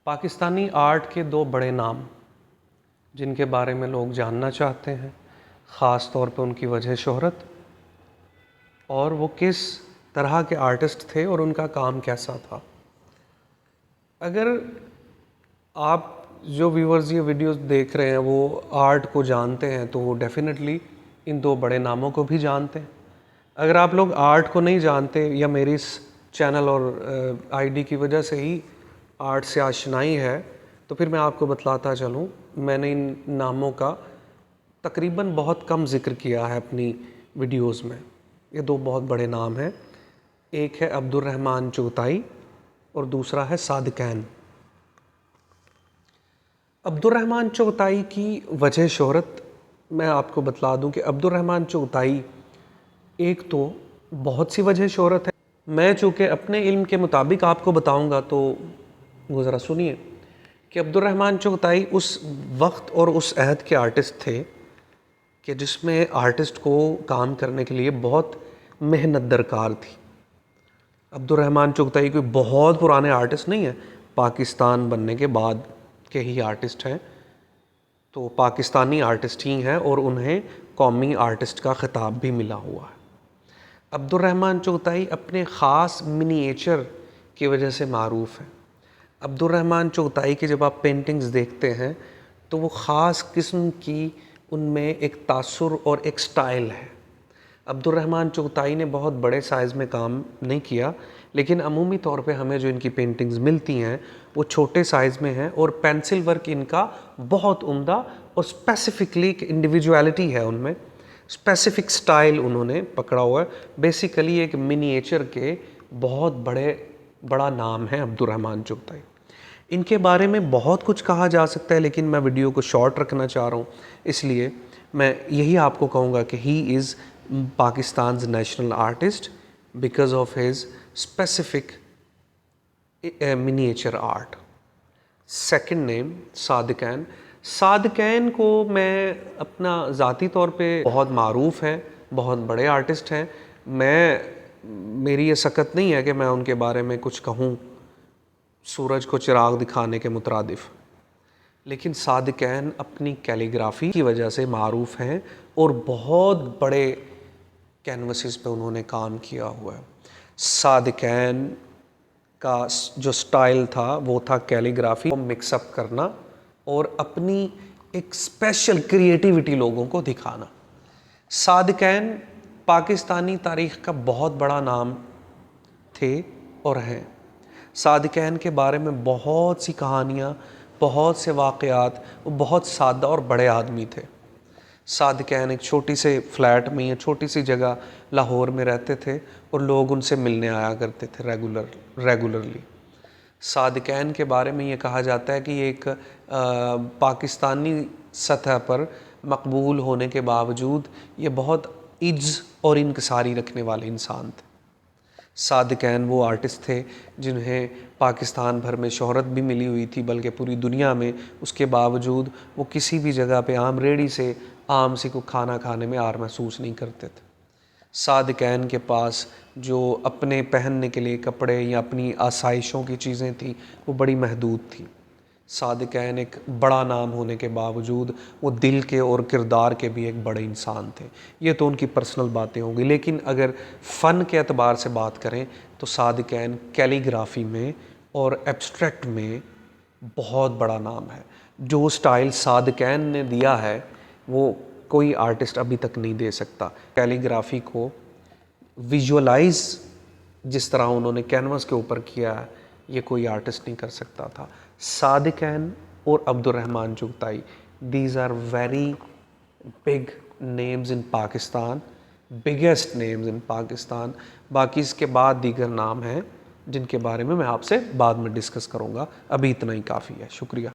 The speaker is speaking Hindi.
पाकिस्तानी आर्ट के दो बड़े नाम जिनके बारे में लोग जानना चाहते हैं, ख़ास तौर पे उनकी वजह शोहरत और वो किस तरह के आर्टिस्ट थे और उनका काम कैसा था। अगर आप जो व्यूअर्स ये वीडियोस देख रहे हैं वो आर्ट को जानते हैं तो वो डेफिनेटली इन दो बड़े नामों को भी जानते हैं। अगर आप लोग आर्ट को नहीं जानते या मेरी इस चैनल और आईडी की वजह से ही आर्ट से आशनाई है तो फिर मैं आपको बतलाता चलूँ, मैंने इन नामों का तकरीबन बहुत कम जिक्र किया है अपनी वीडियोस में। ये दो बहुत बड़े नाम हैं, एक है अब्दुर्रहमान चुगताई और दूसरा है सादिकैन। अब्दुर्रहमान चुगताई की वजह शोहरत मैं आपको बतला दूं कि अब्दुर्रहमान चुगताई एक तो बहुत सी वजह शोहरत है। मैं चूँकि अपने इल्म के मुताबिक आपको बताऊंगा तो वो ज़रा सुनिए कि अब्दुर्रहमान चुगताई उस वक्त और उस अहद के आर्टिस्ट थे कि जिसमें आर्टिस्ट को काम करने के लिए बहुत मेहनत दरकार थी। अब्दुर्रहमान चुगताई कोई बहुत पुराने आर्टिस्ट नहीं है, पाकिस्तान बनने के बाद के ही आर्टिस्ट हैं, तो पाकिस्तानी आर्टिस्ट ही हैं और उन्हें कौमी आर्टिस्ट का ख़िताब भी मिला हुआ है। अब्दुर्रहमान चुगताई अपने ख़ास मिनिएचर की वजह से मारूफ़ है। अब्दुर्रहमान चुगताई की जब आप पेंटिंग्स देखते हैं तो वो ख़ास किस्म की उनमें एक तासुर और एक स्टाइल है। अब्दुर्रहमान चुगताई ने बहुत बड़े साइज़ में काम नहीं किया, लेकिन अमूमी तौर पे हमें जो इनकी पेंटिंग्स मिलती हैं वो छोटे साइज़ में हैं और पेंसिल वर्क इनका बहुत उम्दा और स्पेसिफिकली एक इंडिविजुअलिटी है उनमें, स्पेसिफिक स्टाइल उन्होंने पकड़ा हुआ है। बेसिकली एक मिनिएचर के बहुत बड़ा नाम है अब्दुर्रहमान चुगताई। इनके बारे में बहुत कुछ कहा जा सकता है लेकिन मैं वीडियो को शॉर्ट रखना चाह रहा हूँ, इसलिए मैं यही आपको कहूँगा कि he is Pakistan's national artist because of his specific miniature art. Second name Sadequain. Sadequain को मैं अपना ज़ाती तौर पे बहुत मारूफ़ हैं, बहुत बड़े आर्टिस्ट हैं। मेरी ये सकत नहीं है कि मैं उनके बारे में कुछ कहूँ सूरज को चिराग दिखाने के मुतरादिफ, लेकिन सादिकैन अपनी कैलीग्राफी की वजह से मारूफ़ हैं और बहुत बड़े कैनवसेस पे उन्होंने काम किया हुआ है। सादिकैन का जो स्टाइल था वो था कैलीग्राफी को मिक्सअप करना और अपनी एक स्पेशल क्रिएटिविटी लोगों को दिखाना। सादिकैन पाकिस्तानी तारीख़ का बहुत बड़ा नाम थे और हैं। सादिकैन के बारे में बहुत सी कहानियाँ, बहुत से वाक़यात, वो बहुत सादा और बड़े आदमी थे। सादिकैन एक छोटी से फ्लैट में या छोटी सी जगह लाहौर में रहते थे और लोग उनसे मिलने आया करते थे रेगुलरली। सादिकैन के बारे में ये कहा जाता है कि ये एक पाकिस्तानी सतह पर मकबूल होने के बावजूद ये बहुत इज्ज़ और इनकिसारी रखने वाले इंसान थे। सादिकैन वो आर्टिस्ट थे जिन्हें पाकिस्तान भर में शोहरत भी मिली हुई थी, बल्कि पूरी दुनिया में, उसके बावजूद वो किसी भी जगह पे आम रेडी से आम सी को खाना खाने में आर महसूस नहीं करते थे। सादिकैन के पास जो अपने पहनने के लिए कपड़े या अपनी आसाइशों की चीज़ें थी वो बड़ी महदूद थी। सादिकैन एक बड़ा नाम होने के बावजूद वो दिल के और किरदार के भी एक बड़े इंसान थे। ये तो उनकी पर्सनल बातें होंगी, लेकिन अगर फ़न के एतबार से बात करें तो सादिकैन कैलीग्राफी में और एब्स्ट्रैक्ट में बहुत बड़ा नाम है। जो स्टाइल सादिकैन ने दिया है वो कोई आर्टिस्ट अभी तक नहीं दे सकता। कैलीग्राफी को विजुअलाइज जिस तरह उन्होंने कैनवस के ऊपर किया है ये कोई आर्टिस्ट नहीं कर सकता था। सादिकैन और Abdurrahman Chughtai, these are very big names in Pakistan, biggest names in Pakistan. बाकी इसके बाद दीगर नाम हैं जिनके बारे में मैं आपसे बाद में डिस्कस करूँगा, अभी इतना ही काफ़ी है। शुक्रिया।